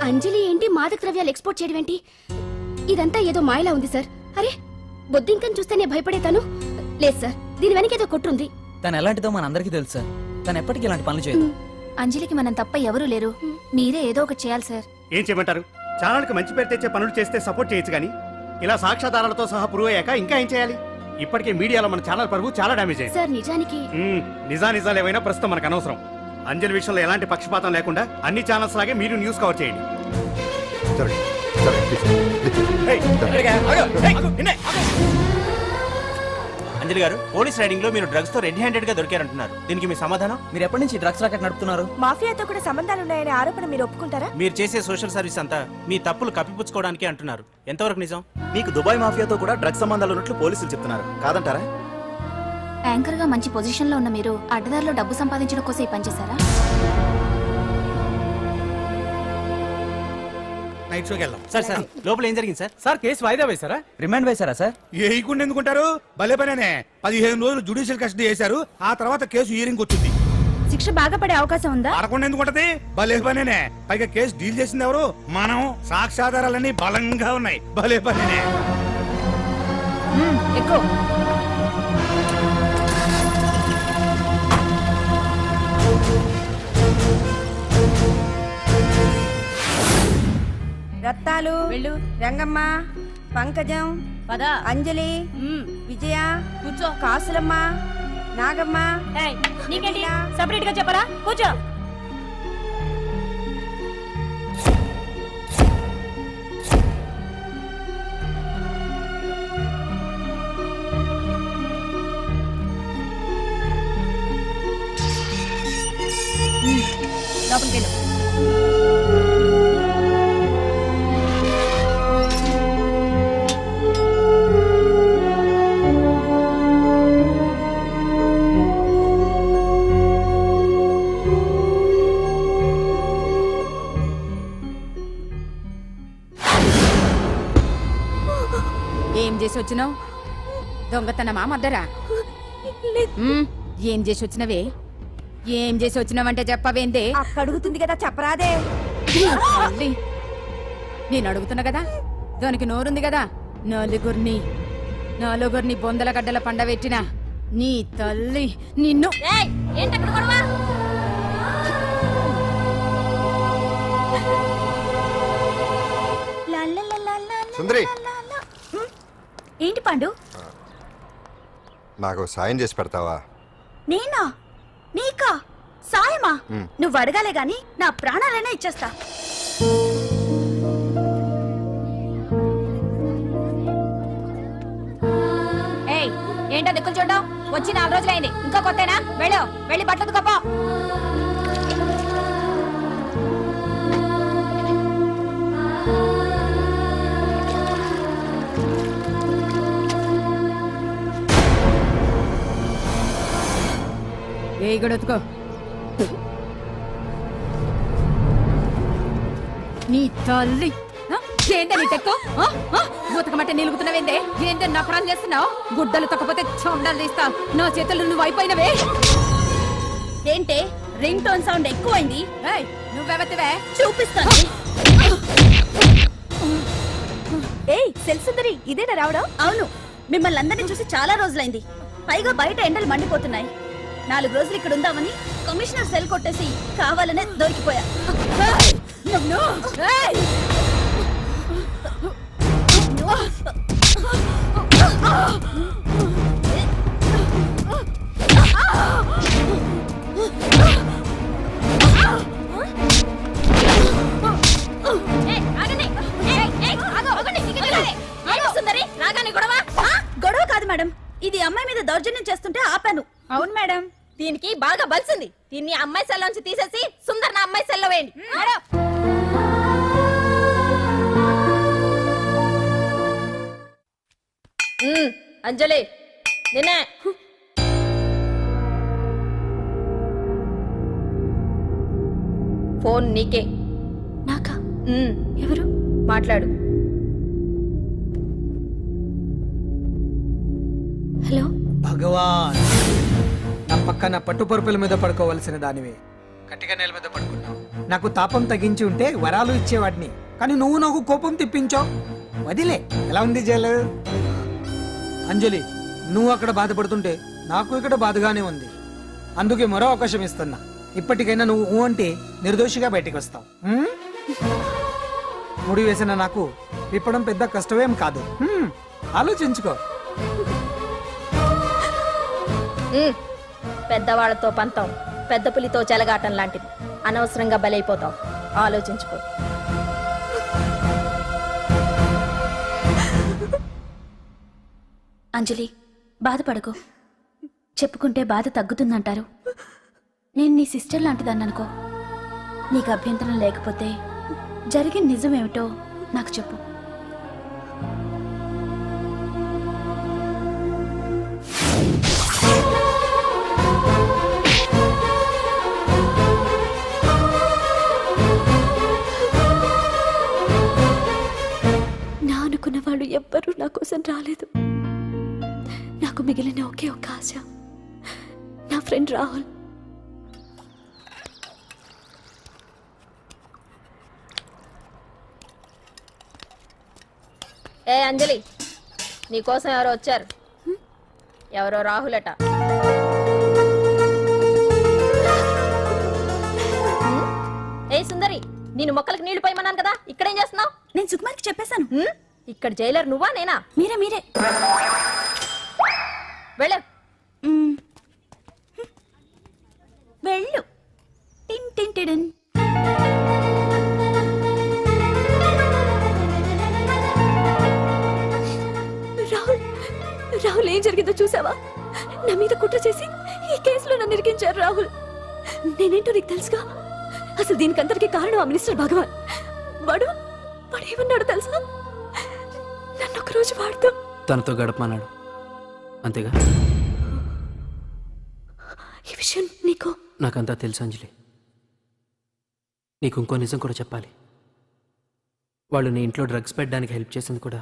అంజలి ఏంటి మాదక ద్రవ్యాలు ఎక్స్పోర్ట్ చేయడం ఏంటి? ఇదంతా ఏదో మాయలా ఉంది సార్. అరే బొద్దింకని చూస్తేనే భయపడేతాను. లేదు సార్, దీని వెనక ఏదో కొట్టుంది. తను ఎలాంటిదో మనందరికీ తెలుసు సార్. తను ఎప్పటికీ ఇలాంటి పనులు చేయదు. అంజలికి మనం తప్ప ఎవరూ లేరు. మీరే ఏదో ఒకటి చేయాలి సార్. ఏం చేయమంటారు? ఛానల్కి మంచి పేరు తెచ్చే పనులు చేస్తే సపోర్ట్ చేయొచ్చు కానీ ఇలా సాక్ష్యాధారాలతో సహా ప్రూవ్ అయ్యాక ఇంకా ఏం చేయాలి? ఇప్పటికే మీడియాలో మన ఛానల్ పరువు చాలా డ్యామేజ్ అయింది సార్. నిజానికి నిజాలు ఏమైనా ప్రస్తుతం మనకు అనవసరం. అంజలి విషయంలో ఎలాంటి పక్షపాతం లేకుండా అన్ని ఛానల్స్ లాగే మీరు న్యూస్ కవర్ చేయండి. అంజలి గారు, పోలీస్ రైడింగ్ లో మీరు డ్రగ్స్ తో రెడ్ హ్యాండెడ్ గా దొరికారంటున్నారు. దీనికి మీ సమాధానం? మీరు ఎప్పటి నుంచి డ్రగ్స్ రాకెట్ నడుపుతున్నారు? మాఫియాతో కూడా సంబంధాలున్నాయనే ఆరోపణ మీరు ఒప్పుకుంటారా? మీరు చేసే సోషల్ సర్వీస్ అంతా మీ తప్పులు కప్పిపుచ్చుకోవడానికి అంటున్నారు. ఎంతవరకు నిజం? మీకు దుబాయ్ మాఫియాతో కూడా డ్రగ్స్ సంబంధాలు ఉన్నట్లు పోలీసులు చెప్తున్నారు, కాదంటారా? యాంకర్ గా మంచి పొజిషన్ లో ఉన్న మీరు అడ్డదారిలో డబ్బు సంపాదించడం కోసం ఈ పనిచేశారా? నైట్ షోకి వెళ్దాం. సార్ సార్ లోపల ఏం జరిగింది సార్? సార్ కేసు వాయిదా వేశారా? రిమాండ్ వేశారా సార్? ఏయకుండా ఎందుకుంటారు? భలే పనేనే. 15 రోజులు జుడిషియల్ కస్టడీ చేశారు. ఆ తర్వాత కేసు హియరింగ్ వచ్చింది. శిక్ష బాగా పడే అవకాశం ఉందా? పడకుండా ఎందుకుంటది? భలే పనేనే. పైగా కేసు డీల్ చేసింది ఎవరు? మనం. సాక్ష్యాధారాలన్నీ బలంగా ఉన్నాయి. భలే పనేనే. ఎక్కువ రత్తాలు, రంగమ్మ, పంకజం, అంజలి, విజయ, కూర్చో, కాసులమ్మ, నాగమ్మ. నీకేంటి సెపరేట్ గా చెప్పరా? కూర్చో. లోపలికి వెళ్ళు. ఏం చేసి వచ్చినావు? దొంగతనమా మద్దరా? ఏం చేసి వచ్చినవే? ఏం చేసి వచ్చినావంటే చెప్పవేందే? అడుగుతుంది కదా, చెప్పరాదే. నేను అడుగుతున్నా కదా, దానికి నోరుంది కదా. నలుగురిని బొందల గడ్డల పండబెట్టిన నీ తల్లి నిన్ను. సుందరి, ఏంటి పండు? నాకు సాయం చేసి పెడతావా? నేనా? నీకా సాయమా? నువ్వు అడగాలే గాని నా ప్రాణాలైనా ఇచ్చేస్తా. ఏయ్, ఏంటో దిక్కులు చూడడం? వచ్చి 4 రోజులైంది, ఇంకా కొత్తేనా? వెళ్ళి బట్టలు కప్ప. ఏ గడొత్తుకో. నీ తల్లి ఏందే నీ తెక్కు? ఉతకమంటే నిలుగుతున్నావేందే? ఏందే నపరాలు చేస్తున్నావు? గుడ్డలు తక్కపోతే చొండాలు తీస్తా. నా చేతులు నువ్వు అయిపోయినవే. ఏంటే రింగ్ టోన్ సౌండ్ ఎక్కువైంది? నువ్వెవతివే? చూపిస్తాను. ఏయ్ సెల్సుందరి, ఇదేనా రావడం? అవును, మిమ్మల్ని అందరినీ చూసి చాలా రోజులైంది. పైగా బయట ఎండలు మండిపోతున్నాయి. 4 రోజులు ఇక్కడ ఉందామని కమిషనర్ సెల్ కొట్టేసి కావాలనే దొరికిపోయా. గొడవ కాదు మేడం, ఇది అమ్మాయి మీద దౌర్జన్యం చేస్తుంటే ఆపాను. అవును మేడం, దీనికి బాగా బలిసింది. దీన్ని అమ్మాయి సెల్లోంచి తీసేసి సుందర్ నా అమ్మాయి సెల్లో వేయండి. అంజలి, నిన్నే. ఫోన్ నీకే. నాకా? ఎవరు? మాట్లాడు. హలో. భగవాన్, నా పక్కన పట్టుపరుపుల మీద పడుకోవలసిన దానివి గట్టిగా నేల మీద పడుకున్నావు. నాకు తాపం తగ్గించి ఉంటే వరాలు ఇచ్చేవాడిని, కానీ నువ్వు నాకు కోపం తెప్పించావు. వదిలే. ఎలా ఉంది జైలు? అంజలి, నువ్వు అక్కడ బాధపడుతుంటే నాకు ఇక్కడ బాధగానే ఉంది. అందుకే మరో అవకాశం ఇస్తున్నా. ఇప్పటికైనా నువ్వు ఊ అంటే నిర్దోషిగా బయటికి వస్తావు. ముడి వేసిన నాకు విప్పడం పెద్ద కష్టమేం కాదు. ఆలోచించుకో. పెద్దవాళ్లతో పంతం పెద్ద పులితో చెలగాటం లాంటిది. అనవసరంగా బలైపోతావు. ఆలోచించుకో. అంజలి, బాధపడకు. చెప్పుకుంటే బాధ తగ్గుతుందంటారు. నేను నీ సిస్టర్ లాంటిదాన్ని అనుకో. నీకు అభ్యంతరం లేకపోతే జరిగిన నిజమేమిటో నాకు చెప్పు. నా అనుకున్న వాళ్ళు ఎవ్వరూ నా కోసం రాలేదు. నాకు మిగిలిన ఒకే ఒక ఆశ, నా ఫ్రెండ్ రాహుల్. ఏ అంజలి, నీకోసం ఎవరో వచ్చారు. ఎవరో రాహుల్ అట. ఏ సుందరి, నేను మొక్కలకు నీళ్లు పోయమన్నాను కదా, ఇక్కడేం చేస్తున్నావు? నేను సుకుమార్కి చెప్పేశాను. ఇక్కడ జైలర్ నువ్వా నేనా? మీరే వెళ్ళ. వెళ్ళు. టిన్ టిన్ టిడిన్. రాహుల్, రాహుల్ ఏం జరిగిందో చూసావా? నా మీద కుట్ర చేసి ఈ కేసులో నన్ను ఇరికించారు రాహుల్. నేనేంటో నీకు తెలుసుగా. అసలు దీనికంతటికి కారణం ఆ మినిస్టర్ భగవాన్. వాడు ఏమన్నాడు తెలుసా? నన్ను ఒకరోజు వాడుతూ తనతో గడపమన్నాడు, అంతేగా? ఈ విషయం నీకు నాకంతా తెలుసు అంజలి. నీకు ఇంకో నిజం కూడా చెప్పాలి. వాళ్ళు నీ ఇంట్లో డ్రగ్స్ పెట్టడానికి హెల్ప్ చేసింది కూడా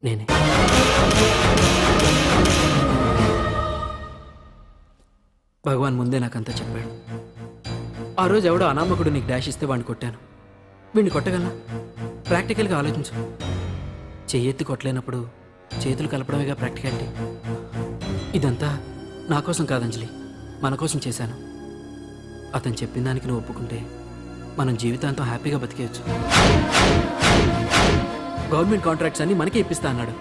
నేనే. భగవాన్ ముందే నాకంతా చెప్పాడు. ఆ రోజు ఎవడో అనామకుడు నీకు డాష్ ఇస్తే వాడిని కొట్టాను. వీడిని కొట్టగలనా? ప్రాక్టికల్గా ఆలోచించు. చెయ్యెత్తి కొట్టలేనప్పుడు చేతులు కలపడమేగా ప్రాక్టికాలిటీ. ఇదంతా నా కోసం కాదంజలి, మన కోసం చేశాను. అతను చెప్పిన దానికి నువ్వు ఒప్పుకుంటే మనం జీవితాంతం హ్యాపీగా బతికేయచ్చు. గవర్నమెంట్ కాంట్రాక్ట్స్ అన్ని మనకే ఇప్పిస్తా అన్నాడు.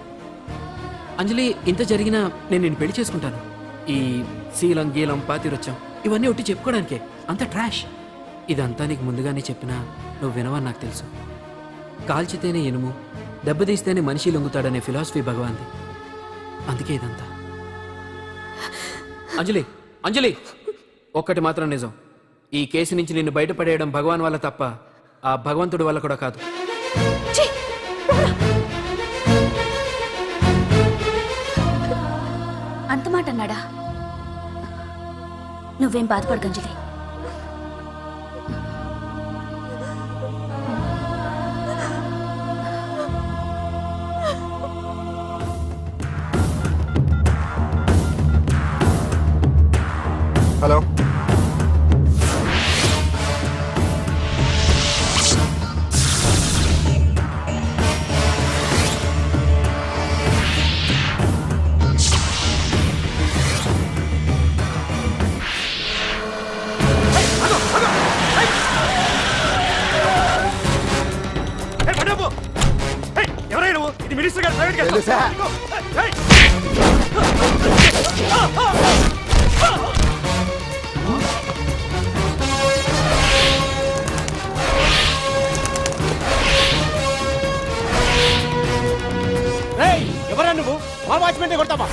అంజలి, ఇంత జరిగినా నేను నిన్ను పెళ్లి చేసుకుంటాను. ఈ శీలం గీలం పాతిరొచ్చాం ఇవన్నీ ఒట్టి చెప్పుకోవడానికే. అంత ట్రాష్. ఇదంతా నీకు ముందుగానే చెప్పినా నువ్వు వినవని నాకు తెలుసు. కాల్చితేనే ఇనుము, దెబ్బతీస్తేనే మనిషి లొంగుతాడనే ఫిలాసఫీ భగవాన్ది. అందుకే ఇదంతా. అంజలి, అంజలి, ఒక్కటి మాత్రం నిజం. ఈ కేసు నుంచి నిన్ను బయటపడేయడం భగవాన్ వల్ల తప్ప ఆ భగవంతుడి వల్ల కూడా కాదు. అంత మాట అన్నాడా? నువ్వేం బాధపడకు అంజలి. హలో, ఎవరైనా నువ్వు? ఇది మినిస్టర్ గారు ప్రైవేట్ కేసు. తెలుసా? ఏయ్! ఏయ్! ఎవరా నువ్వు? మా వాచ్మెన్ కొడతావా?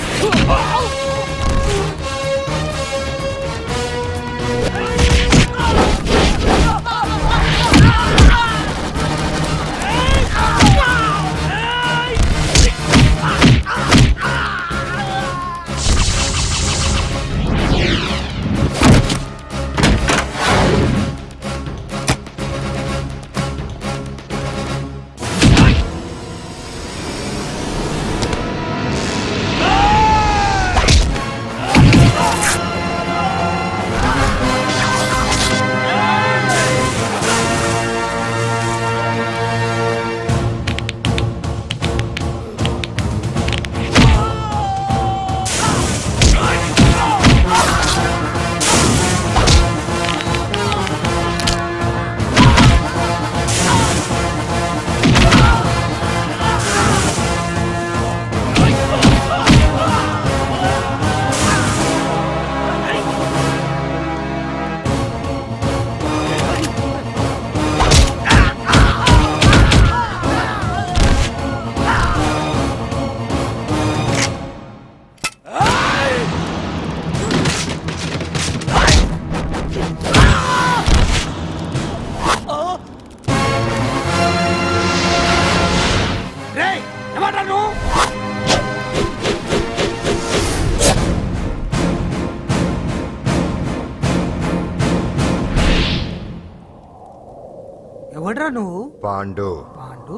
ఎవరా నువ్వు? పాండు. పాండు?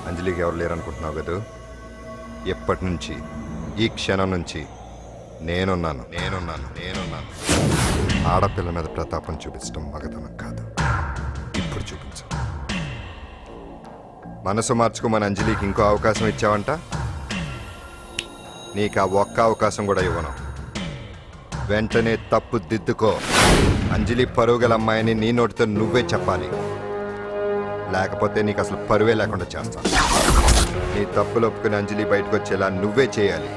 అంజలికి ఎవరు లేరనుకుంటున్నావు కదా? ఎప్పటి నుంచి, ఈ క్షణం నుంచి నేనున్నాను. ఆడపిల్ల మీద ప్రతాపం చూపించడం మగతనం కాదు. ఇప్పుడు చూపించు. మనసు మార్చుకోమని అంజలికి ఇంకో అవకాశం ఇచ్చావంట. నీకు ఆ ఒక్క అవకాశం కూడా ఇవ్వను. వెంటనే తప్పు దిద్దుకో. అంజలి పరుగల అమ్మాయిని నీ నోటితో నువ్వే చెప్పాలి, లేకపోతే నీకు అసలు పరువే లేకుండా చేస్తాను. నీ తప్పులు ఒప్పుకుని అంజలి బయటకు వచ్చేలా నువ్వే చేయాలి.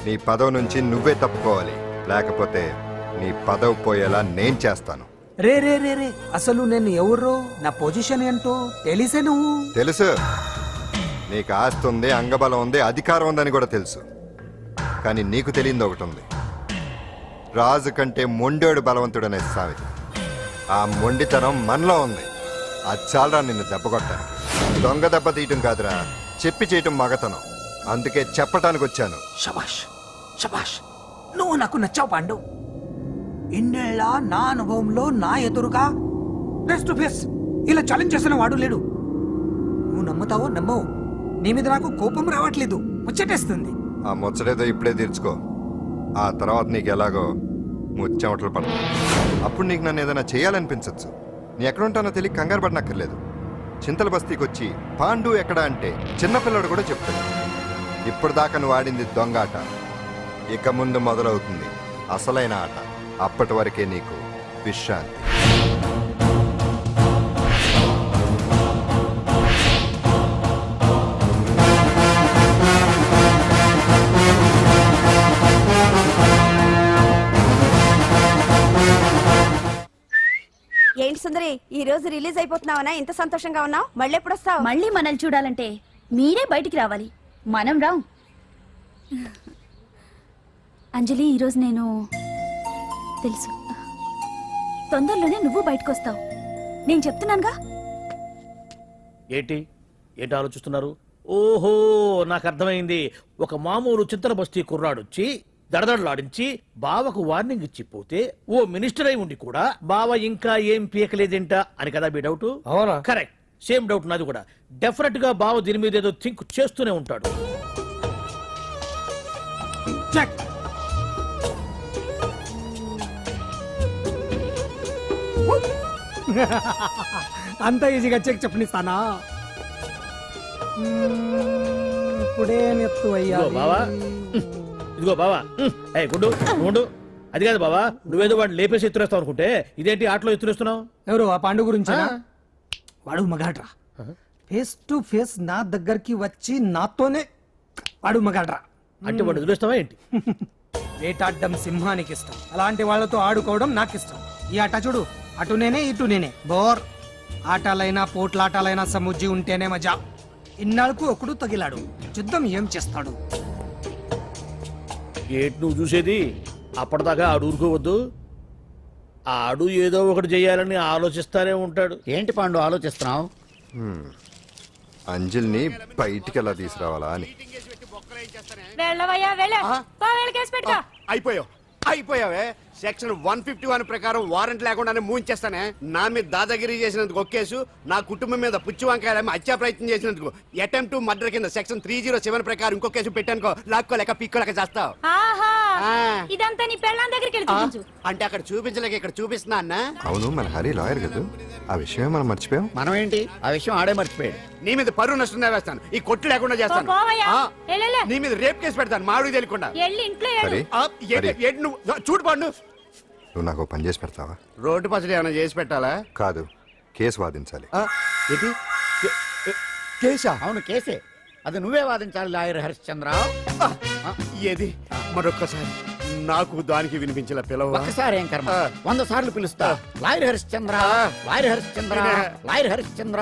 నీ పదవి నుంచి నువ్వే తప్పుకోవాలి, లేకపోతే నీ పదవి పోయేలా నేను చేస్తాను. రే రే రే రే అసలు నేను ఎవరో, నా పొజిషన్ ఏంటో తెలిసే నువ్వు. తెలుసు. నీకు ఆస్తి ఉంది, అంగబలం ఉంది, అధికారం ఉందని కూడా తెలుసు. కానీ నీకు తెలియంది ఒకటి ఉంది. రాజు కంటే మొండోడు బలవంతుడనే సామెత. ఆ మొండితనం మనలో ఉంది. అది చాలరా నిన్ను దెబ్బ కొట్టడానికి. దొంగ దెబ్బ తీయటం కాదురా, చెప్పి చేయటం మగతనం. అందుకే చెప్పటానికి వచ్చాను. శబాష్ శబాష్, నువ్వు నాకు నచ్చావు పాండు. ఇన్నేళ్ళ నా అనుభవంలో నా ఎదురుగా ఫేస్ టు ఫేస్ ఇలా ఛాలెంజ్ చేసిన వాడు లేడు. నువ్వు నమ్ముతావో నమ్మవు, నీ మీద నాకు కోపం రావట్లేదు, ముచ్చటేస్తుంది. ఆ ముచ్చటేదో ఇప్పుడే తీర్చుకో. ఆ తర్వాత నీకు ఎలాగో ముచ్చెమటలు పడతాయి. అప్పుడు నీకు నన్ను ఏదైనా చేయాలనిపించచ్చు. నీ ఎక్కడుంటానో తెలియ కంగారు పడనక్కర్లేదు. చింతల బస్తీకి వచ్చి పాండు ఎక్కడ అంటే చిన్నపిల్లడు కూడా చెప్తాడు. ఇప్పుడు దాకా నువ్వు ఆడింది దొంగ ఆట. ఇక ముందు మొదలవుతుంది అసలైన ఆట. అప్పటి వరకే నీకు విశ్రాంతి. ఏంటి సుందరి, ఈ రోజు రిలీజ్ అయిపోతున్నావనా? ఇంత సంతోషంగా ఉన్నావు? మళ్ళీ ఎప్పుడు వస్తావు? మళ్ళీ మనల్ని చూడాలంటే మీరే బయటికి రావాలి, మనం రాం. అంజలి, ఈరోజు నేను తెలుసు తొందరలోనే నువ్వు బయటకు వస్తావు, నేను చెప్తున్నానుగా. ఏంటి ఆలోచిస్తున్నారు? ఓహో, నాకు అర్థమైంది. ఒక మామూలు చింతల బస్తీ కుర్రాడొచ్చి దడదడలాడించి బావకు వార్నింగ్ ఇచ్చిపోతే ఓ మినిస్టర్ అయి ఉండి కూడా బావ ఇంకా ఏం పీకలేదేంట అని కదా మీ డౌట్? అవునా? కరెక్ట్, సేమ్ డౌట్ నాది కూడా. డెఫినెట్ గా బావ దీని మీద ఏదో థింక్ చేస్తూనే ఉంటాడు. చెక్. అంత ఈజీగా చెక్ చెప్పనిస్తానా? ఇప్పుడే నెత్తు అయ్యా. ఇదిగో బావా, ఇదిగో బావా. ఏ గుండు గుండు, అది కాదు బావా, నువ్వేదో వాడిని లేపేసి ఎత్తురేస్తావు అనుకుంటే ఇదేంటి ఆటలో ఎత్తురేస్తున్నావు? ఎవరు ఆ పాండు గురించి? వాడు మగాడ్రా. ఫేస్ టు ఫేస్ నా దగ్గరికి వచ్చి నాతోనే వాడు మగాడ్రా. అంటే వాడు వదిలేస్తావా ఏంటి? వేటాడ్డం సింహానికి ఇష్టం, అలాంటి వాళ్ళతో ఆడుకోవడం నాకు ఇష్టం. ఈ ఆట చూడు, అటు నేనే ఇటు నేనే. బోర్. ఆటలైనా పోట్లాటాలైనా సముజ్జి ఉంటేనే మజా. ఇన్నాళ్ళకు ఒకడు తగిలాడు, యుద్ధం ఏం చేస్తాడు? ఏంటి నువ్వు చూసేది? అప్పటిదాకా ఆడు ఊరుకోవద్దు. ఆడు ఏదో ఒకటి చెయ్యాలని ఆలోచిస్తానే ఉంటాడు. ఏంటి పాండు ఆలోచిస్తున్నావు? అంజలిని బయటికి ఎలా తీసుకురావాలా అని. అయిపోయావే. సెక్షన్ 151 ప్రకారం వారెంట్ లేకుండానే మూయించేస్తానే. నా మీద దాదాగిరి చేసినందుకు ఒక కేసు, నా కుటుంబం మీద పుచ్చి వంకాయలేమో హత్యా ప్రయత్నం చేసినందుకు అటెంప్ట్ టు మర్డర్ కింద సెక్షన్ 307 ప్రకారం ఇంకో కేసు పెట్టానుకో, లాక్కోలేక పీక్కోలేక చేస్తావు. ఇదంతా నీ పెళ్ళాం దగ్గరికి వెళ్తూ అంటే అక్కడ చూపించలేక ఇక్కడ చూపిస్తున్నా అన్న. అవును, మన హరి లాయర్ కదా, ఆ విషయమే మనం మర్చిపోయాం. మనం ఏంటి ఆ విషయం ఆడే మర్చిపోయాడు. నీ మీద పరువు నష్టం వేస్తాను, ఈ కొట్టు లేకుండా చేస్తాను. నీ మీద రేప్ కేసు పెడతాను మాడు తెలియకుండా. హరి, నువ్వు చూడు పండు, నువ్వు నాకు పని చేసి పెడతావా? రోడ్డు పచ్చడి ఏమైనా చేసి పెట్టాలా? కాదు, కేసు వాదించాలి. కేసా? అవును కేసే, అది నువ్వే వాదించాలి లాయర్ హరిశ్చంద్ర. ఏది మరొక్కసారి నాకు దానికి వినిపించిన పిలవ. ఒక్కసారి ఏం కర్మ, 100 సార్లు పిలుస్తా. Lawyer Harishchandra, lawyer Harishchandra, lawyer Harishchandra.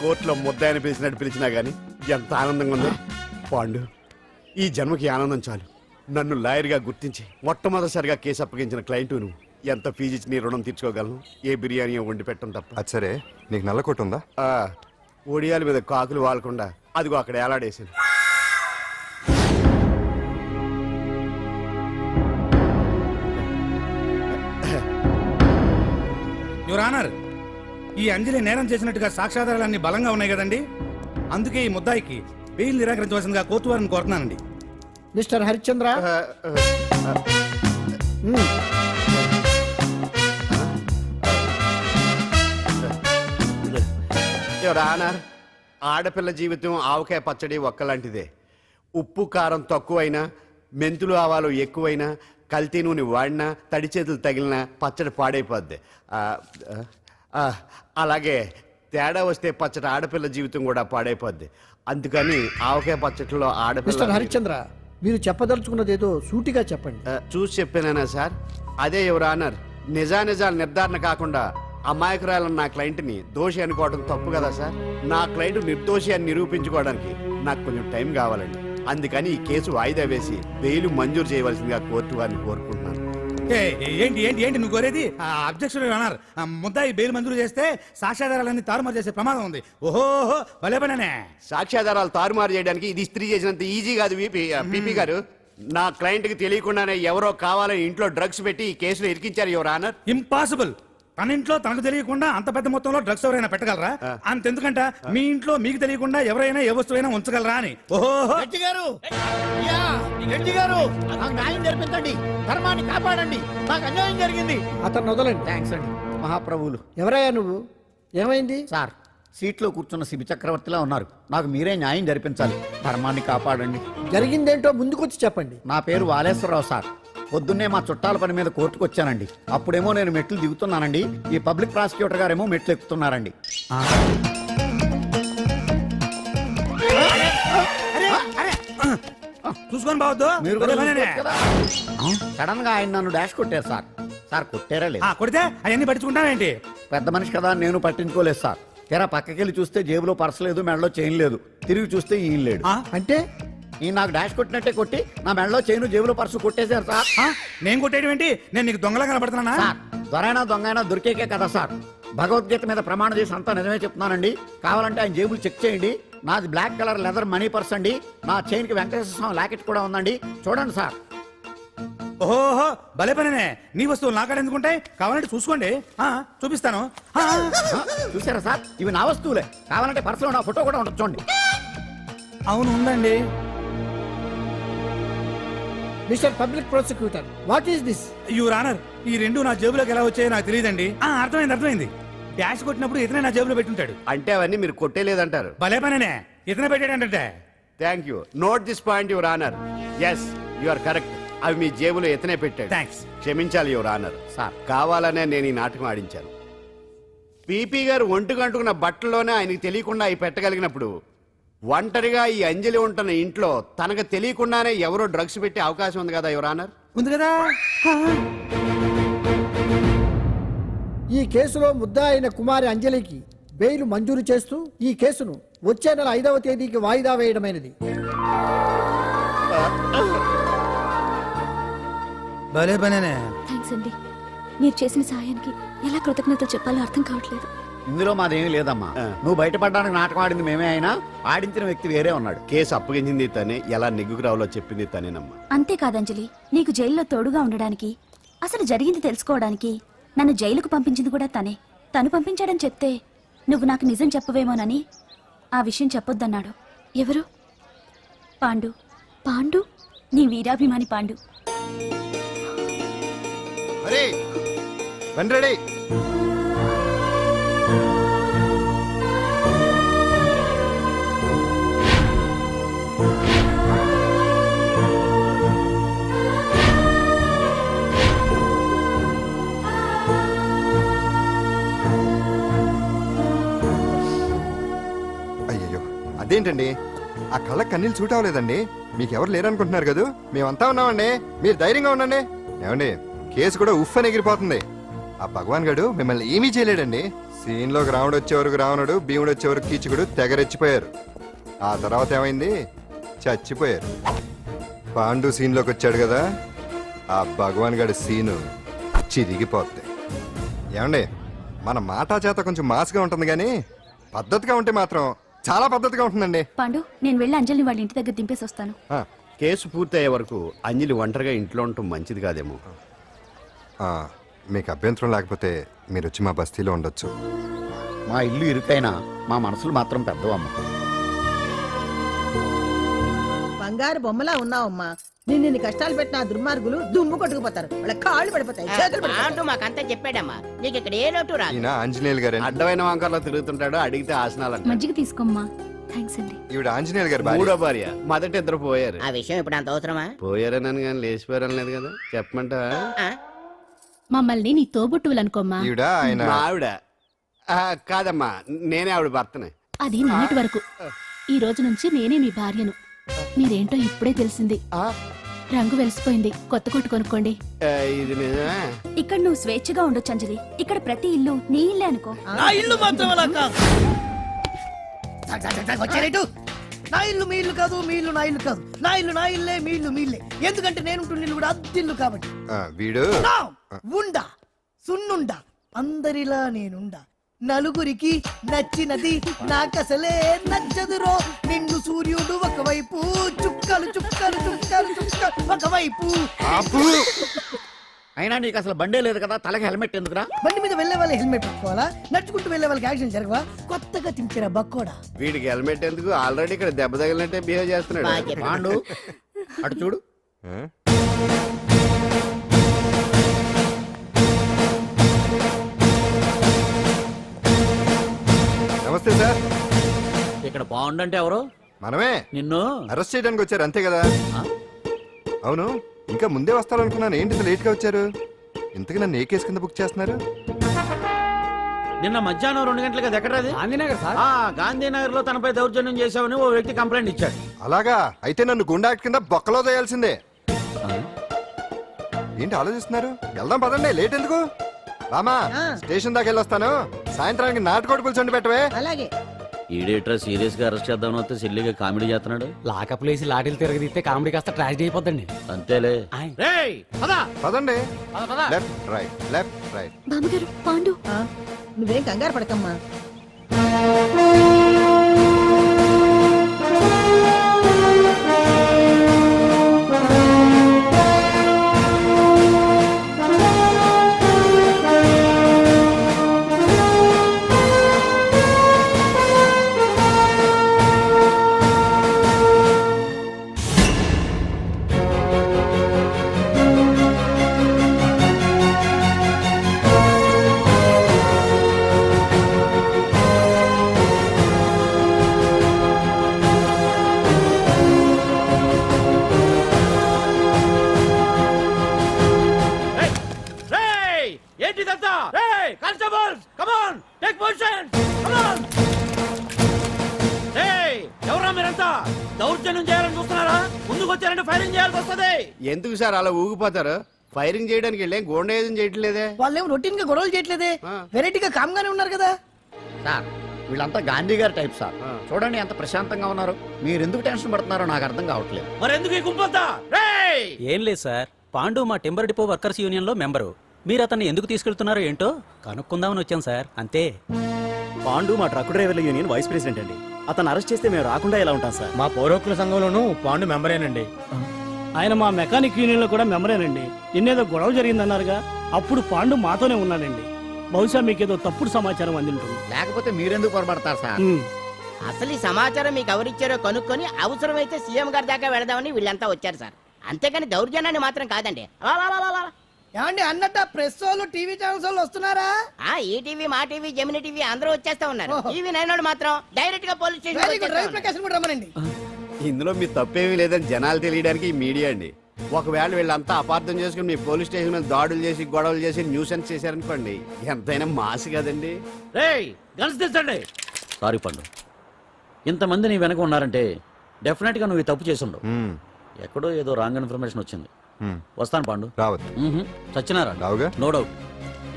కోర్టులో ముద్దాయని పిలిచినట్టు పిలిచినా గానీ ఎంత ఆనందంగా ఉంది పాండు. ఈ జన్మకి ఆనందం చాలు. నన్ను లాయర్ గా గుర్తించి మొట్టమొదటిసారిగా కేసు అప్పగించిన క్లయింట్ నువ్వు. ఎంత ఫీజు ఇచ్చి నీ రుణం తీర్చుకోగలను? ఏ బిర్యానీ వండి పెట్టడం తప్ప. అది సరే, నీకు నల్ల కొట్టు ఉందా? ఒడియాల మీద కాకులు వాలకుండా అదిగో అక్కడ ఏలాడేసింది. యువర్ ఆనర్, ఈ ఈ అంజలి నేరం చేసినట్టుగా సాక్ష్యాధారాలన్నీ బలంగా ఉన్నాయి కదండి, అందుకే ఈ ముద్దాయికి బెయిల్ నిరాకరించవలసిందిగా కోర్టు వారిని కోరుతున్నానండి. మిస్టర్ హరిశ్చంద్ర, యువర్ ఆనర్, ఆడపిల్ల జీవితం ఆవకాయ పచ్చడి ఒక్కలాంటిదే. ఉప్పు కారం తక్కువైనా, మెంతులు ఆవాలు ఎక్కువైనా, కల్తీ నూనె వాడినా, తడి చేతులు తగిలినా పచ్చడి పాడైపోద్ది. అలాగే తేడా వస్తే పచ్చడి ఆడపిల్ల జీవితం కూడా పాడైపోద్ది. అందుకని ఆవకాయ పచ్చడిలో మిస్టర్ ఆడపిల్ల హరిశ్చంద్ర, మీరు చెప్పదలుచుకున్నదేదో సూటిగా చెప్పండి. చూసి చెప్పానా సార్? అదే యువర్ ఆనర్, నిజానిజాలు నిర్ధారణ కాకుండా అమాయకురాలన్న నా క్లయింట్ని దోషి అనుకోవడం తప్పు కదా సార్. నా క్లయింట్ నిర్దోషి అని నిరూపించుకోవడానికి నాకు కొంచెం టైం కావాలండి. అందుకని ఈ కేసు వాయిదా వేసి బెయిల్ మంజూరు చేయవలసిందిగా కోర్టు వారిని కోరుకుంటున్నాను. ఏంటి ఏంటి ఏంటి నువ్వు కోరేది? అబ్జెక్షన్ అన్నారు. ముద్దాయి బెయిల్ మంజూరు చేస్తే సాక్ష్యాధారాలన్నీ తారుమారు చేసే ప్రమాదం ఉంది. ఓహో, భలే పనేనే. సాక్ష్యాధారాలు తారుమారు చేయడానికి ఇది ఇస్త్రీ చేసినంత ఈజీ కాదు పీపీ గారు. నా క్లయింట్ కి తెలియకుండానే ఎవరో కావాలని ఇంట్లో డ్రగ్స్ పెట్టి ఈ కేసులో ఇరికించారు యువర్ ఆనర్. ఇంపాసిబుల్. తన ఇంట్లో తనకు తెలియకుండా అంత పెద్ద మొత్తంలో డ్రగ్స్ ఎవరైనా పెట్టగలరా? అంతెందుకంట మీ ఇంట్లో మీకు తెలియకుండా ఎవరైనా ఏ వస్తువైనా ఉంచగలరా అని. ఓహో, రెడ్డి గారు, యా, రెడ్డి గారు, నాకు న్యాయం జరిపించండి, ధర్మాన్ని కాపాడండి, నాకు అన్యాయం జరిగింది. అతను వదలండి. థ్యాంక్స్ అండి మహాప్రభువులు. ఎవరయ్యా నువ్వు? ఏమైంది? సార్, సీట్లో కూర్చున్న శిబి చక్రవర్తిలా ఉన్నారు. నాకు మీరే న్యాయం జరిపించాలి, ధర్మాన్ని కాపాడండి. జరిగిందేంటో ముందుకొచ్చి చెప్పండి. నా పేరు వాలేశ్వరరావు సార్. పొద్దున్నే మా చుట్టాల పని మీద కోర్టుకు వచ్చానండి. అప్పుడేమో నేను మెట్లు దిగుతున్నానండి, ఈ పబ్లిక్ ప్రాసిక్యూటర్ గారేమో మెట్లు ఎక్కుతున్నారండి. చూసుకొని బావద్దు. మీరు సడన్ గా ఆయన నన్ను డాష్ కొట్టారు సార్. సార్ కొట్టారా లేదు? కొడితే అవన్నీ పట్టించుకుంటావేంటి? పెద్ద మనిషి కదా అని నేను పట్టించుకోలేదు సార్. తెరా పక్కకెళ్ళి చూస్తే జేబులో పర్స్ లేదు, మెడలో చైన్ లేదు. తిరిగి చూస్తే ఈయన లేడు. అంటే ఈ నాకు డాష్ కొట్టినట్టే కొట్టి నా మెడలో చైన్ జేబులో పర్సు కొట్టేశారు సార్. నేను కొట్టేయడం ఏంటి? నేను నీకు దొంగలా కనబడుతున్నా? సార్, దొరైనా దొంగైనా దొరికేకే కదా సార్. భగవద్గీత మీద ప్రమాణం చేసి అంతా నిజమే చెప్తున్నానండి. కావాలంటే ఆయన జేబులు చెక్ చేయండి. నాది black colour leather money purse అండి. నా చైన్ కి వెంకటేశ్వర స్వామి లాకెట్ కూడా ఉందండి. చూడండి సార్. ఓహో, భలే పనే. నీ వస్తువులు నాకాడ ఎందుకుంటాయి? కావాలంటే చూసుకోండి, చూపిస్తాను. చూసారా సార్, ఇవి నా వస్తువులే. కావాలంటే పర్సులో నా ఫోటో కూడా ఉండదు, చూడండి. అవును, ఉందండి. Mister public prosecutor, what is this? Your honour, ఈ రెండు నా జేబులోకి ఎలా వచ్చాయో నాకు తెలియదండి. అర్థమైంది. డాష్ కొట్టినప్పుడు ఇతనే నా జేబులో పెట్టుంటాడు. అంటే అవన్నీ మీరు కొట్టేలేదంటారు? భలే పనే, ఇతనే పెట్టాడంటే. Thank you. Note this point your honour. Yes, you are correct. అవి మీ జేబులో ఎత్తనే పెట్టాడు. థ్యాంక్స్. క్షమించాలి యువర్ ఆనర్. సార్, కావాలనే నేను ఈ నాటకం ఆడించాను. పీపీ గారు ఒంటికి అంటుకున్న బట్టల్లోనే ఆయనకి తెలియకుండా అవి పెట్టగలిగినప్పుడు, ఒంటరిగా ఈ అంజలి ఉంటున్న ఇంట్లో తనకు తెలియకుండానే ఎవరో డ్రగ్స్ పెట్టే అవకాశం ఉంది కదా యువర్ ఆనర్. ఉంది కదా. ఈ కేసులో ముద్దా అయిన కుమారి అంజలికి బెయిల్ మంజూరు చేస్తూ ఈ కేసును వచ్చే నెల 5వ తేదీకి వాయిదా వేయడమైనది. భలే పనేనే. థ్యాంక్స్ అండి. మీరు చేసిన సహాయానికి ఎలా కృతజ్ఞతలు చెప్పాలో అర్థం కావట్లేదు. ఇందులో మాదేమీ లేదమ్మా. నువ్వు బయటపడడానికి నాటకం ఆడింది మేమే అయినా ఆడించిన వ్యక్తి వేరే ఉన్నాడు. కేసు అప్పగించింది తనే, ఎలా నెగ్గుకు రావాలో చెప్పింది తనేనమ్మా. అంతేకాదంజలి, నీకు జైల్లో తోడుగా ఉండడానికి, అసలు జరిగింది తెలుసుకోవడానికి నన్ను జైలుకు పంపించింది కూడా తనే. తను పంపించాడని చెప్తే నువ్వు నాకు నిజం చెప్పవేమోనని ఆ విషయం చెప్పొద్దన్నాడు. ఎవరు? పాండు. పాండు? నీ వీరాభిమాని పాండు. అరే వెండ్రెడీ, అయ్యయ్యో, అదేంటండి? ఆ కళ్ళ కన్నీళ్ళు సూట్ అవ్వలేదండి. మీకెవరు లేరనుకుంటున్నారు కదా? మేమంతా ఉన్నామండి, మీరు ధైర్యంగా ఉండండి. ఏమండి, కేసు కూడా ఉఫ్ అని ఎగిరిపోతుంది. ఆ భగవాన్ గడు మిమ్మల్ని ఏమీ చేయలేడండి. సీన్లోకి రాముడు వచ్చేవరకు రావణుడు, భీముడు వచ్చేవరకు కీచుకుడు తెగరెచ్చిపోయారు. ఆ తర్వాత ఏమైంది? చచ్చిపోయారు. పాండు సీన్లోకి వచ్చాడు కదా, ఆ భగవాన్ గడి సీను చిరిగిపోద్ది. ఏమండి, మన మాటా చేత కొంచెం మాస్గా ఉంటుంది కానీ పద్ధతిగా ఉంటే మాత్రం చాలా పద్ధతిగా ఉంటుందండి. పాండు, నేను వెళ్ళి అంజలిని వాళ్ళ ఇంటి దగ్గర దింపేసి వస్తాను. కేసు పూర్తయ్యే వరకు అంజలి ఒంటరిగా ఇంట్లో ఉండటం మంచిది కాదేమో. మీకు అభ్యంతరం లేకపోతే మీరు వచ్చి మా బస్తీలో ఉండొచ్చు. మా ఇల్లు ఇరుకైనా మా మనసులు మాత్రం పెద్దవమ్మ. బంగారు బొమ్మలా ఉన్నావమ్మా. నిన్ను కష్టాలు పెట్టిన ఆ దుర్మార్గులు దుమ్ము కొట్టుకుపోతారు. వాళ్ళ కాళ్ళు పడిపోతాయి, చేతులు పడిపోతాయి. మాకంతా చెప్పాడమ్మా, నీకు ఇక్కడ ఏ లోటు రాదు. ఈయన ఆంజనేయులు గారు అడ్డమైన వంకర్లో తిరుగుతుంటాడు, అడిగితే ఆసనాలంట. మజ్జిగ తీసుకోమ్మా. థ్యాంక్స్ అండి. ఈవిడ ఆంజనేయులు గారు భార్య. మూడో భార్య, మొదటి ఇద్దరు పోయారు. ఆ విషయం ఇప్పుడు అంత అవసరమా? పోయారనని కానీ లేచిపోయారని లేదు కదా, చెప్పమంటా? మమ్మల్ని నీ తోబుట్టువులనుకోమ్మా. ఈవిడ ఆయన మా ఆవిడ కాదమ్మా, నేనే ఆవిడ భర్తనే. అది నిన్నటి వరకు. ఈ రోజు నుంచి నేనే మీ భార్యను. మీరేంటో ఇప్పుడే తెలిసింది. రంగు వెలిసిపోయింది, కొత్త కొట్టు కొనుక్కోండి. ఇది నిజమే. ఇక్కడ నువ్వు స్వేచ్ఛగా ఉండొచ్చు అంజలి. ఇక్కడ ప్రతి ఇల్లు నీ ఇల్లే అనుకో. నా ఇల్లు మాత్రం అలా కాదు. వచ్చారేటు? నా ఇల్లు మీ ఇల్లు కాదు, మీ ఇల్లు నా ఇల్లు కాదు. నా ఇల్లు నా ఇల్లే, మీ ఇల్లు మీ ఇల్లే. ఎందుకంటే నేను ఇల్లు కూడా అద్దిల్లు కాబట్టి. వీడు నా ఉండా సున్నుండా అందరిలా నేనుండా. నలుగురికి నచ్చినది నాకసలే నచ్చదురో. నిన్ను సూర్యుడు ఒకవైపు, చుక్కలు చుక్కలు చుక్కలు చుక్కలు ఒకవైపు. అయినా నీకు అసలు బండే లేదు కదా, తలకి హెల్మెట్ ఎందుకురా? బండి మీద వెళ్లే వాళ్ళ హెల్మెట్ పెట్టుకోవాలా? నడుచుకుంటూ వెళ్లే వాళ్ళకి యాక్షన్ జరగవా? కొత్తగా తింటారా బక్కోడా? వీడికి హెల్మెట్ ఎందుకు, ఆల్రెడీ ఇక్కడ దెబ్బ తగిలినట్టే బిహేవ్ చేస్తున్నాడు. పాండు అటు చూడు. నమస్తే సార్. ఇక్కడ బాగుండంటే ఎవరు? మనమే. నిన్ను అరెస్ట్ చేయడానికి వచ్చారు అంతే కదా? అవును, ఇంకా ముందే వస్తారనుకున్నాను. ఏంటి లేట్ గా వచ్చారు? ఇంతకు నన్ను ఏ కేసు కింద బుక్ చేస్తున్నారు? నిన్న మధ్యాహ్నం 2 గంటలకు అది ఎక్కడది? గాంధీనగర్ సార్. గాంధీనగర్ లో తనపై దౌర్జన్యం చేశామని ఓ వ్యక్తి కంప్లైంట్ ఇచ్చాడు. అలాగా? అయితే నన్ను గుండా యాక్ట్ కింద బొక్కలో చేయాల్సిందే. ఏంటి ఆలోచిస్తున్నారు? వెళ్దాం పదండి, లేట్ ఎందుకు? రామా, స్టేషన్ దాకా వెళ్ళొస్తాను. సాయంత్రానికి నాటుకోడి పులుసు వండి పెట్టవే. అలాగే. ఈడేట్రా సీరియస్ గా అరెస్ట్ చేద్దామని వస్తే సిల్లిగా కామెడీ చేస్తున్నాడు. లాకప్ లేసి లాఠీలు తిరగదీస్తే కామెడీ కాస్త ట్రాజడీ అయిపోద్దండి. అంతేలే. పదండి. Left right, left right. బామ్మగారు, పాండు. నువ్వేం కంగారు పడకమ్మా. ఏంటిదంతా? Constables, come on, take position, come on. ఎవరా మీరంతా? దౌర్జన్యం చేయాలని చూస్తున్నారా? ముందుకు వచ్చారంటే ఫైరింగ్ చేయాల్సి వస్తుంది. ఎందుకు సార్ అలా ఊగిపోతారు? ఫైరింగ్ చేయడానికి వెళ్ళే గోండేజం చేయట్లేదే. వాళ్ళేం రొటీన్ గా గొడవలు చేయట్లేదే, వెరైటీగా కామ్గానే ఉన్నారు కదా. సార్ వీళ్ళంతా గాంధీ గారి టైప్ సార్. చూడండి ఎంత ప్రశాంతంగా ఉన్నారు. మీరు ఎందుకు టెన్షన్ పడుతున్నారో నాకు అర్థం కావట్లేదు. మరి ఎందుకు ఈ గుంపంతా? ఏం లేదు సార్, పాండు మా టింబర్ డిపో వర్కర్స్ యూనియన్ లో మెంబరు. మీరు అతన్ని ఎందుకు తీసుకెళ్తున్నారో ఏంటో కనుక్కుందామని వచ్చాం సార్, అంతే. పాండు మా ట్రక్ డ్రైవర్ల యూనియన్ వైస్ ప్రెసిడెంట్ అండి. అతను అరెస్ట్ చేస్తే మేము రాకుండా ఎలా ఉంటాం సార్? మా పౌరోక్ల సంఘంలోనూ పాండు మెంబరేనండి. ఆయన మా మెకానిక్ యూనియన్ లో కూడా మెంబరేనండి. నిన్నేదో గొడవ జరిగిందన్నారుగా, అప్పుడు పాండు మాతోనే ఉన్నాడండి. బహుశా మీకేదో తప్పుడు సమాచారం అందింటుంది. లేకపోతే మీరెందుకు పొరపడతారు సార్? అసలు ఈ సమాచారం మీకు ఎవరిచ్చారో కనుక్కొని అవసరమైతే సీఎం గారి దాకా వెళదామని వీళ్ళంతా వచ్చారు సార్. అంతేకాని దౌర్జన్యాన్ని మాత్రం కాదండి. ఏమండి అన్నట్టు ప్రెస్ వాళ్ళు టీవీ ఛానల్స్ వాళ్ళు వస్తున్నారా? ఈ టీవీ, మా టీవీ, జెమిని టీవీ అందరూ వచ్చేస్తా ఉన్నారు. టీవీ 9 మాత్రం డైరెక్ట్ గా పోలీస్ స్టేషన్ రమ్మనండి. ఇందులో మీ తప్పేమీ లేదని జనాలు తెలియడానికి ఈ మీడియా అండి. ఒకవేళ వీళ్ళంతా అపార్థం చేసుకుని మీ పోలీస్ స్టేషన్ మీద దాడులు చేసి గొడవలు చేసి న్యూసెన్స్ చేశారనుకోండి, ఎంతైనా మాసి కదండి. సారీ పండు, ఇంతమంది నీ వెనక ఉన్నారంటే డెఫినెట్ గా నువ్వు ఈ తప్పు చేసుండవు. ఎక్కడో ఏదో రాంగ్ ఇన్ఫర్మేషన్ వచ్చింది. వస్తాను పాండు. రావద్దు. చచ్చినారా? రావుగా. No doubt.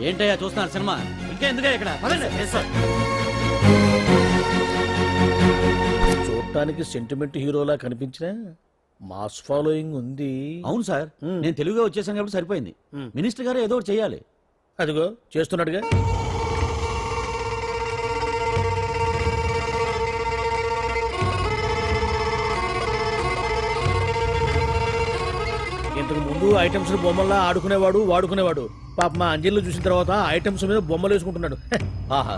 ఏంటయ్యా చూస్తున్నారు సినిమా? ఇంకా ఎందుకే ఇక్కడ? చూడటానికి సెంటిమెంట్ హీరోలా కనిపించిన మాస్ ఫాలోయింగ్ ఉంది. అవును సార్, నేను తెలుగుగా వచ్చేసాను కాబట్టి సరిపోయింది. మినిస్టర్ గారు ఏదో ఒకటి చేయాలి. అదిగో చేస్తున్నాడుగా. ఇంతకు ముందు ఐటమ్స్ బొమ్మల్లా ఆడుకునేవాడు, వాడుకునేవాడు. పాప మా అంజలిలో చూసిన తర్వాత ఐటమ్స్ మీద బొమ్మలు వేసుకుంటున్నాడు. ఆహా,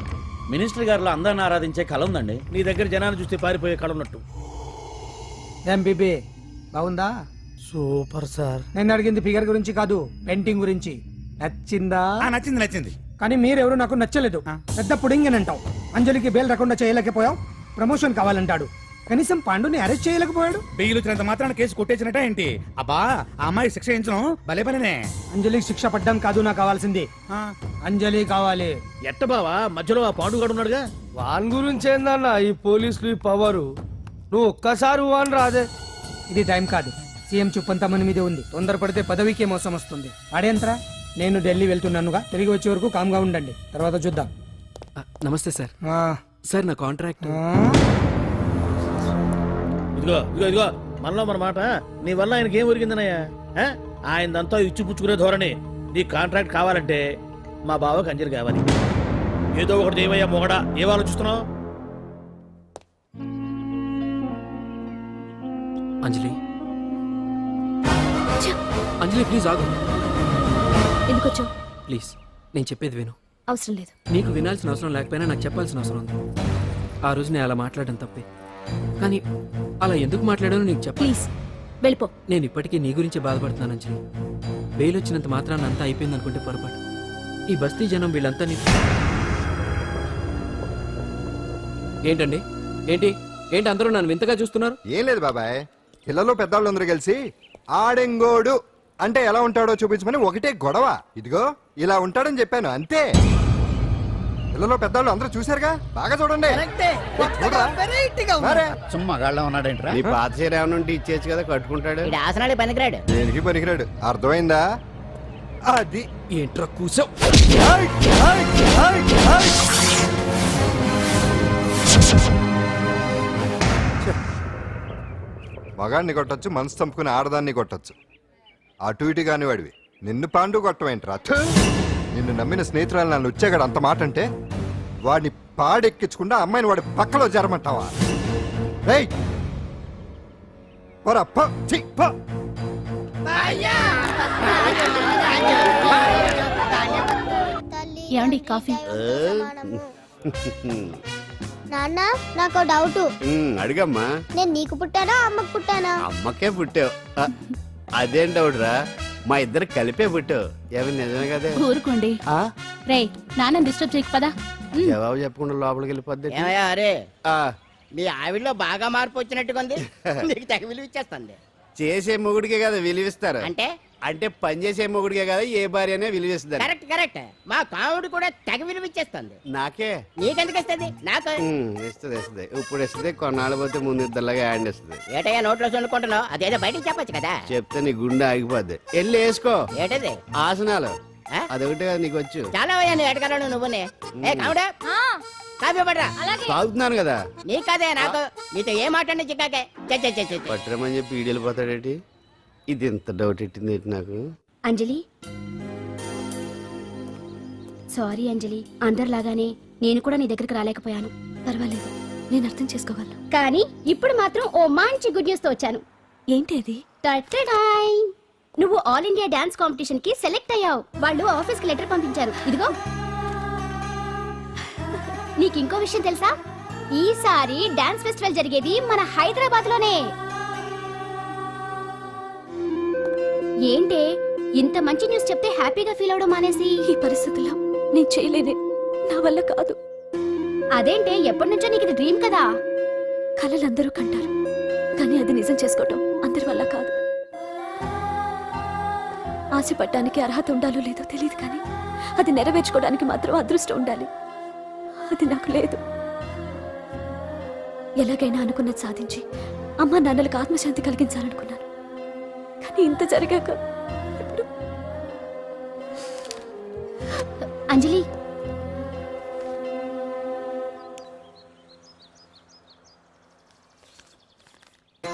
మినిస్టర్ గారిలో అందరిని ఆరాధించే కళ ఉందండి. నీ దగ్గర జనాన్ని చూస్తే పారిపోయే కళ ఉన్నట్టు. ఏం బీబీ బాగుందా? Super sir. నేను అడిగింది ఫిగర్ గురించి కాదు, పెయింటింగ్ గురించి. నచ్చిందా? నచ్చింది. కానీ మీరెవరు నాకు నచ్చలేదు. పెద్ద పుడింగ్ అని అంటావు. అంజలికి బెయిల్ రాకుండా చేయలేకపోయావు. ప్రమోషన్ కావాలంటాడు. కనీసం పాండుని అరెస్ట్ చేయలేకపోయాడు. బెయిల్ వచ్చినంత మాత్రాన కేసు కొట్టేసినట్ట ఏంటి? అబ్బా ఆ అమ్మాయి శిక్ష వేయించడం భలే పనినే. అంజలికి శిక్ష పడ్డం కాదు నాకు కావాల్సింది. అంజలి కావాలి. ఎట్ట బావా, మధ్యలో ఆ పాండుగాడు ఉన్నాడుగా. వాన్ గురించి ఏందన్నా ఈ పోలీసులు ఈ పవరు? నువ్వు ఒక్కసారి వాన్ రాదే. ఇది టైం కాదు. సీఎం చుప్పంతా మన మీదే ఉంది. తొందరపడితే పదవికే మోసం వస్తుంది. అడేంట్రా, నేను ఢిల్లీ వెళ్తున్నానుగా. తిరిగి వచ్చే వరకు కామ్గా ఉండండి, తర్వాత చూద్దాం. నమస్తే సార్. ఆ, సార్ నా కాంట్రాక్ట్. ఆ, ఇదిగో మనలో మన మాట. నీ వల్ల ఆయనకి ఏం ఒరిగిందనయ్యా? ఆయనదంతా ఇచ్చి పుచ్చుకునే ధోరణి. నీ కాంట్రాక్ట్ కావాలంటే మా బావకి అంజలి కావాలి. ఏదో ఒకటి దేవయ్యా మొగడా, ఏం ఆలోచిస్తున్నావు? అంజలి అంజలి ప్లీజ్ ఆగు. ఎందుకు వచ్చావు? ప్లీజ్ నేను చెప్పేది విను. అవసరం లేదు. నీకు వినాల్సిన అవసరం లేకపోయినా నాకు చెప్పాల్సిన అవసరం ఉంది. ఆ రోజు నేను అలా మాట్లాడడం తప్పే, కానీ అలా ఎందుకు మాట్లాడానో నీకు చెప్ప. ప్లీజ్ వెళ్ళిపో. నేను ఇప్పటికీ నీ గురించి బాధపడుతున్నాను అంజలి. బెయిల్ వచ్చినంత మాత్రాన్ని అంతా అయిపోయింది అనుకుంటే పొరపాటు. ఈ బస్తీ జనం వీళ్ళంతా ఏంటండి ఏంటి అందరూ నన్ను వింతగా చూస్తున్నారు? ఏం లేదు బాబాయ్, పిల్లలు పెద్దవాళ్ళు అందరూ కలిసి ఆడెంగోడు అంటే ఎలా ఉంటాడో చూపించమని ఒకటే గొడవ. ఇదిగో ఇలా ఉంటాడని చెప్పాను అంతే. పిల్లలు పెద్దవాళ్ళు అందరూ చూశారుగా, బాగా చూడండి. మరే. సుమ్మా గాళ్ళ ఉన్నాడేంట్రా? నీ పాత చీర ఏమైనా ఉంటే ఇచ్చేచ్చు కదా, కట్టుకుంటాడు. ఆసనాడే పనికిరాడు. దేనికి పనికిరాడు, అర్థమైందా? అది ఏంట్రా కూసావ్? మగాడిని కొట్టొచ్చు, మనసు చంపుకుని ఆడదాన్ని కొట్టొచ్చు. అటు ఇటు కాని వాడివి నిన్ను పాండు కొట్టమేంట్రా? నిన్ను నమ్మిన స్నేహితురాలు నన్ను వచ్చాగాడు అంత మాట అంటే వాడిని పాడెక్కించకుండా అమ్మాయిని వాడి పక్కలో జరమంటావా? ఏయ్ పోరా, పో, ఛీ, పో. ఏమండి కాఫీ? నాన్న నాకు డౌట్. అడిగమ్మా. నేను నీకు పుట్టానా అమ్మకు పుట్టానా? అమ్మకే పుట్టావు. అదేం డౌట్ రా, మా ఇద్దరు కలిపే పుట్టావు. ఏమి నిజమే కదే? ఊరుకోండి. రే నాన్న డిస్టర్బ్ చేయకు పదా. జవాబు చెప్పకుండా లోపలికి వెళ్ళిపోద్ది. అరే మీ ఆవిడలో బాగా మార్పు వచ్చినట్టుగా నీకు తెగ విలువ ఇచ్చేస్తుంది. చేసే మొగుడికే కదా విలువిస్తారు. అంటే అంటే పని చేసే మొగుడికే కదా ఏ భార్య అనే విలువిస్తారు. కరెక్ట్. మా కావుడు కూడా తెగ విలువ ఇచ్చేస్తుంది. నాకే నీకెందుకు ఇస్తుంది? నాకు ఇస్తుంది. ఇప్పుడు ఇస్తుంది, కొన్నాళ్ళు పోతే ముందు ఇద్దరులాగా హ్యాండ్ ఇస్తుంది. ఏటయ్యా నోట్లో చల్లుకుంటున్నావు? అదేదో బయటికి చెప్పొచ్చు కదా. చెప్తే నీ గుండె ఆగిపోద్ది. వెళ్ళి వేసుకో. ఏటది? ఆసనాలు అదొకటే కదా నీకు వచ్చు. చాలా అయ్యా నీ ఎటకాలను నువ్వునే. ఏ కావుడా కాఫీ పడరా. తాగుతున్నాను కదా. నీ కదే నాకు. నీతో ఏ మాట్లాడి చిక్కాకే పట్టరమని చెప్పి ఈడు వెళ్ళిపోతాడేటి? ఇది ఎంత డౌట్ ఎట్టింది నాకు. అంజలి సారీ అంజలి, అందరిలాగానే నేను కూడా నీ దగ్గరికి రాలేకపోయాను. పర్వాలేదు, నేను అర్థం చేసుకోగలను. కానీ ఇప్పుడు మాత్రం ఓ మంచి గుడ్ న్యూస్ తో వచ్చాను. ఏంటి అది? నువ్వు ఆల్ ఇండియా డాన్స్ కాంపిటీషన్ కి సెలెక్ట్ అయ్యావు. వాళ్ళు ఆఫీస్ కి లెటర్ పంపించారు. ఇదిగో. నీకు ఇంకో విషయం తెలుసా? ఈసారి డాన్స్ ఫెస్టివల్ జరిగేది మన హైదరాబాద్ లోనే. ఏంటే ఇంత మంచి న్యూస్ చెప్తే హ్యాపీగా ఫీల్ అవడం మానేసి? ఈ పరిస్థితుల్లో నేను చేయలేనే, నా వల్ల కాదు. అదేంటే ఎప్పటి నుంచో నీకు ఇది డ్రీమ్ కదా? కలలందరూ కంటారు, కానీ అది నిజం చేసుకోవటం అందరి వల్ల కాదు. ఆశపడటానికి అర్హత ఉండాలో లేదో తెలియదు, కానీ అది నెరవేర్చుకోవడానికి మాత్రం అదృష్టం ఉండాలి. అది నాకు లేదు. ఎలాగైనా అనుకున్నది సాధించి అమ్మా నాన్నలకు ఆత్మశాంతి కలిగించాలనుకున్నాను. కానీ ఇంత జరిగాక ఇప్పుడు అంజలి